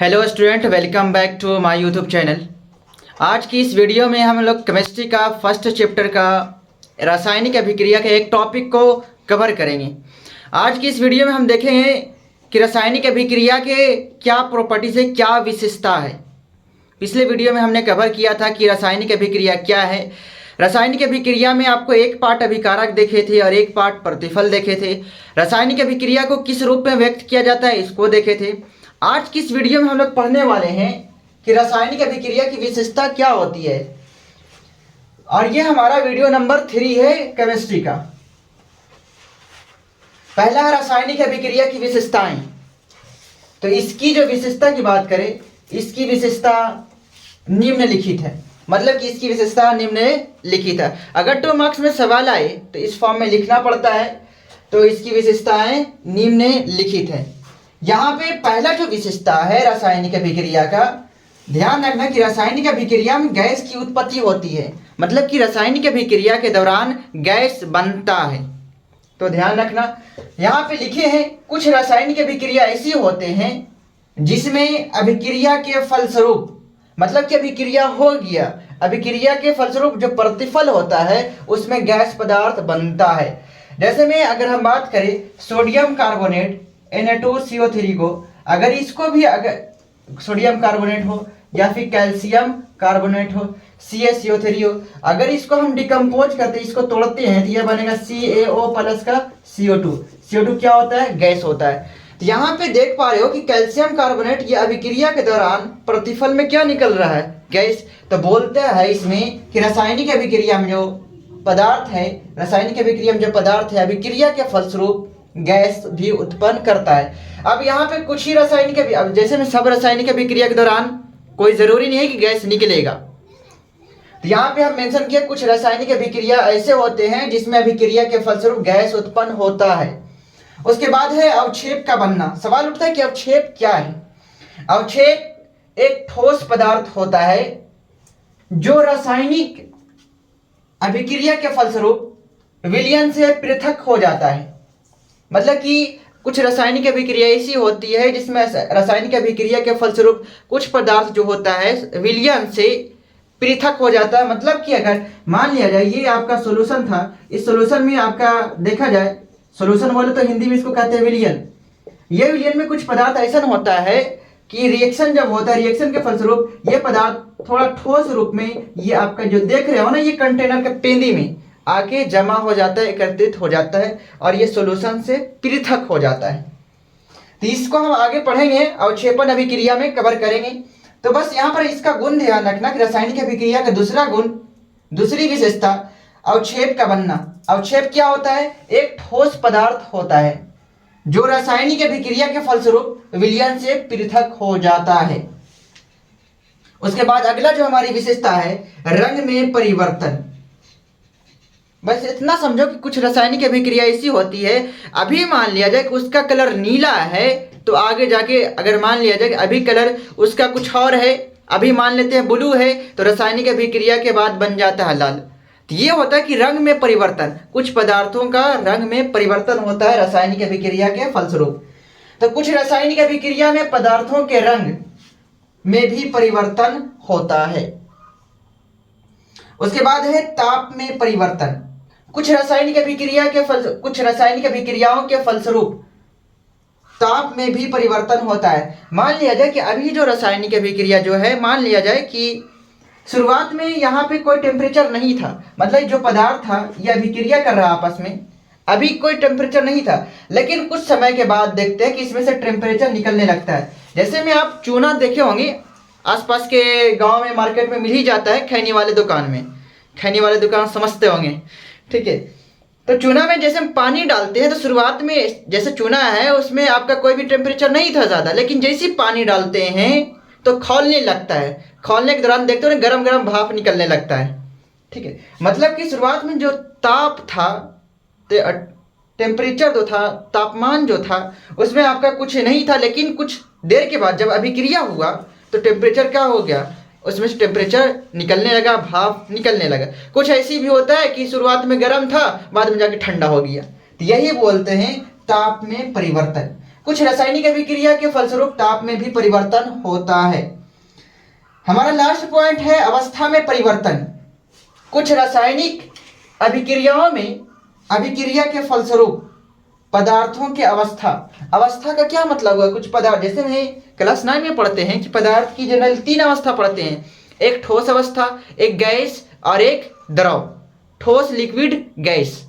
Hello student, welcome back to my YouTube channel. आज की इस वीडियो में हम लोग केमिस्ट्री का फर्स्ट चैप्टर का रासायनिक अभिक्रिया के एक टॉपिक को कवर करेंगे। आज की इस वीडियो में हम देखेंगे कि रासायनिक अभिक्रिया के क्या प्रॉपर्टीज है, क्या विशेषता है। पिछले वीडियो में हमने कवर किया था कि रासायनिक अभिक्रिया क्या है। रासायनिक अभिक्रिया में आपको एक पार्ट अभिकारक देखे थे और एक पार्ट प्रतिफल देखे थे। रासायनिक अभिक्रिया को किस रूप में व्यक्त किया जाता है इसको देखे थे। आज की इस वीडियो में हम लोग पढ़ने वाले हैं कि रासायनिक अभिक्रिया की विशेषता क्या होती है, और ये हमारा वीडियो नंबर 3 है केमिस्ट्री का। पहला है रासायनिक अभिक्रिया की विशेषताएं। तो इसकी जो विशेषता की बात करें, इसकी विशेषता निम्नलिखित है, मतलब कि इसकी विशेषता निम्नलिखित है। अगर 2 मार्क्स में सवाल आए तो इस फॉर्म में लिखना पड़ता है। तो इसकी विशेषताएं निम्नलिखित है। यहाँ पे पहला जो विशेषता है रासायनिक अभिक्रिया का, ध्यान रखना कि रासायनिक अभिक्रिया में गैस की उत्पत्ति होती है, मतलब कि रासायनिक अभिक्रिया के दौरान गैस बनता है। तो ध्यान रखना, यहाँ पे लिखे हैं कुछ रासायनिक अभिक्रिया ऐसी होते हैं जिसमें अभिक्रिया के फलस्वरूप, मतलब कि अभिक्रिया हो गया, अभिक्रिया के फलस्वरूप जो प्रतिफल होता है उसमें गैस पदार्थ बनता है। जैसे में अगर हम बात करें सोडियम कार्बोनेट Na2CO3 को, अगर इसको भी अगर सोडियम कार्बोनेट हो या फिर कैल्शियम कार्बोनेट हो, CaCO3 हो, अगर इसको हम डिकम्पोज करते हैं, इसको तोड़ते हैं तो यह बनेगा CaO प्लस का CO2। CO2 क्या होता है? गैस होता है। तो यहाँ पे देख पा रहे हो कि कैल्शियम कार्बोनेट ये अभिक्रिया के दौरान प्रतिफल में क्या निकल रहा है? गैस। तो बोलते हैं इसमें कि रासायनिक अभिक्रिया में जो पदार्थ है, रासायनिक अभिक्रिया में जो पदार्थ है अभिक्रिया के फलस्वरूप गैस भी उत्पन्न करता है। अब यहाँ पे कुछ ही रासायनिक अब जैसे में सब रासायनिक अभिक्रिया के दौरान कोई जरूरी नहीं है कि गैस निकलेगा। तो यहाँ पे हम मेंशन किया कुछ रासायनिक अभिक्रिया ऐसे होते हैं जिसमें अभिक्रिया के फलस्वरूप गैस उत्पन्न होता है। उसके बाद है अवक्षेप का बनना। सवाल उठता है कि अवक्षेप क्या है? अवक्षेप एक ठोस पदार्थ होता है जो रासायनिक अभिक्रिया के फलस्वरूप विलयन से पृथक हो जाता है। मतलब कि कुछ रासायनिक अभिक्रिया ऐसी होती है जिसमें रासायनिक अभिक्रिया के फलस्वरूप कुछ पदार्थ जो होता है विलयन से पृथक हो जाता है। मतलब कि अगर मान लिया जाए ये आपका सॉल्यूशन था, इस सॉल्यूशन में आपका देखा जाए, सॉल्यूशन बोले तो हिंदी में इसको कहते हैं विलयन। ये विलयन में कुछ पदार्थ ऐसा होता है कि रिएक्शन जब होता है, रिएक्शन के फलस्वरूप ये पदार्थ थोड़ा ठोस रूप में, ये आपका जो देख रहे हो ना, ये कंटेनर के पेंदी में आके जमा हो जाता है, एकत्रित हो जाता है और ये सॉल्यूशन से पृथक हो जाता है। तो इसको हम आगे पढ़ेंगे, अवक्षेपण अभिक्रिया में कवर करेंगे। तो बस यहाँ पर इसका गुण ध्यान रखना कि रासायनिक अभिक्रिया का दूसरा गुण, दूसरी विशेषता अवक्षेप का बनना। अवक्षेप क्या होता है? एक ठोस पदार्थ होता है जो रासायनिक अभिक्रिया के फलस्वरूप विलयन से पृथक हो जाता है। उसके बाद अगला जो हमारी विशेषता है रंग में परिवर्तन। बस इतना समझो कि कुछ रासायनिक अभिक्रिया ऐसी होती है, अभी मान लिया जाए कि उसका कलर नीला है तो आगे जाके अगर मान लिया जाए कि अभी कलर उसका कुछ और है, अभी मान लेते हैं ब्लू है, तो रासायनिक अभिक्रिया के बाद बन जाता है लाल। तो ये होता है कि रंग में परिवर्तन, कुछ पदार्थों का रंग में परिवर्तन होता है रासायनिक अभिक्रिया के फलस्वरूप। तो कुछ रासायनिक अभिक्रिया में पदार्थों के रंग में भी परिवर्तन होता है। उसके बाद है ताप में परिवर्तन। कुछ रासायनिक अभिक्रियाओं के फलस्वरूप ताप में भी परिवर्तन होता है। मान लिया जाए कि अभी जो रासायनिक अभिक्रिया जो है, मान लिया जाए कि शुरुआत में यहाँ पे कोई टेम्परेचर नहीं था, मतलब जो पदार्थ था ये अभिक्रिया कर रहा आपस में, अभी कोई टेम्परेचर नहीं था, लेकिन कुछ समय के बाद देखते हैं कि इसमें से टेम्परेचर निकलने लगता है। जैसे में आप चूना देखे होंगे, आसपास के गांव में मार्केट में मिल ही जाता है, खैनी वाले दुकान में, खैनी वाले दुकान समझते होंगे, ठीक है। तो चूना में जैसे हम पानी डालते हैं तो शुरुआत में जैसे चूना है उसमें आपका कोई भी टेम्परेचर नहीं था ज़्यादा, लेकिन जैसे ही पानी डालते हैं तो खौलने लगता है। खौलने के दौरान देखते हो ना, गरम गरम भाप निकलने लगता है, ठीक है। मतलब कि शुरुआत में जो ताप था, टेम्परेचर जो था, तापमान जो था, उसमें आपका कुछ नहीं था, लेकिन कुछ देर के बाद जब अभिक्रिया हुआ तो टेम्परेचर क्या हो गया, उसमें से टेम्परेचर निकलने लगा, भाप निकलने लगा। कुछ ऐसी भी होता है कि शुरुआत में गर्म था, बाद में जाके ठंडा हो गया। तो यही बोलते हैं ताप में परिवर्तन। कुछ रासायनिक अभिक्रिया के फलस्वरूप ताप में भी परिवर्तन होता है। हमारा लास्ट पॉइंट है अवस्था में परिवर्तन। कुछ रासायनिक अभिक्रियाओं में अभिक्रिया के फलस्वरूप पदार्थों के अवस्था, अवस्था का क्या मतलब हुआ, कुछ पदार्थ, जैसे हम क्लास 9 में पढ़ते हैं कि पदार्थ की जनरल 3 अवस्था पढ़ते हैं, एक ठोस अवस्था, एक गैस और एक द्रव। ठोस, लिक्विड, गैस,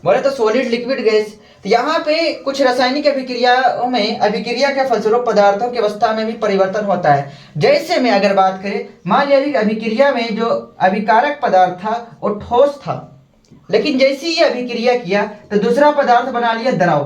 बोले तो सॉलिड, लिक्विड, गैस। तो यहाँ पे कुछ रासायनिक अभिक्रियाओं में अभिक्रिया के फलस्वरूप पदार्थों की अवस्था में भी परिवर्तन होता है। जैसे में अगर बात करें, मान लीजिए अभिक्रिया में जो अभिकारक पदार्थ था वो ठोस था, लेकिन जैसे ही अभिक्रिया किया तो दूसरा पदार्थ बना लिया द्रव।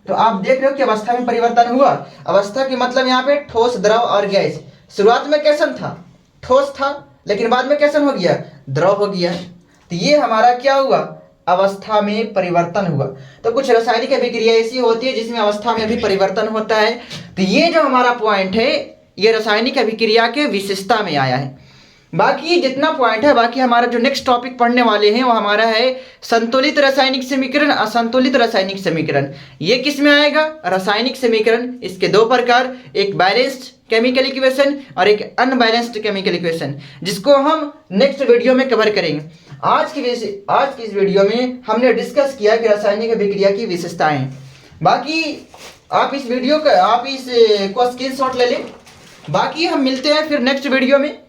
तो आप देख रहे हो कि अवस्था में परिवर्तन हुआ। अवस्था की मतलब यहाँ पे ठोस, द्रव और गैस। शुरुआत में कैसन था, ठोस था, लेकिन बाद में कैसन हो गया, द्रव हो गया। तो ये हमारा क्या हुआ, अवस्था में परिवर्तन हुआ। तो कुछ रासायनिक अभिक्रिया ऐसी होती है जिसमें अवस्था में भी परिवर्तन होता है। तो ये जो हमारा पॉइंट है ये रासायनिक अभिक्रिया के विशेषता में आया है। बाकी जितना पॉइंट है, बाकी हमारा जो नेक्स्ट टॉपिक पढ़ने वाले हैं वो हमारा है संतुलित रासायनिक समीकरण, असंतुलित रासायनिक समीकरण। ये किस में आएगा, रासायनिक समीकरण। इसके 2 प्रकार, एक बैलेंस्ड केमिकल इक्वेशन और एक अनबैलेंस्ड केमिकल इक्वेशन, जिसको हम नेक्स्ट वीडियो में कवर करेंगे। आज की इस वीडियो में हमने डिस्कस किया कि रासायनिक अभिक्रिया की विशेषताएं। बाकी आप इस वीडियो का, आप इसको स्क्रीनशॉट ले लें। बाकी हम मिलते हैं फिर नेक्स्ट वीडियो में।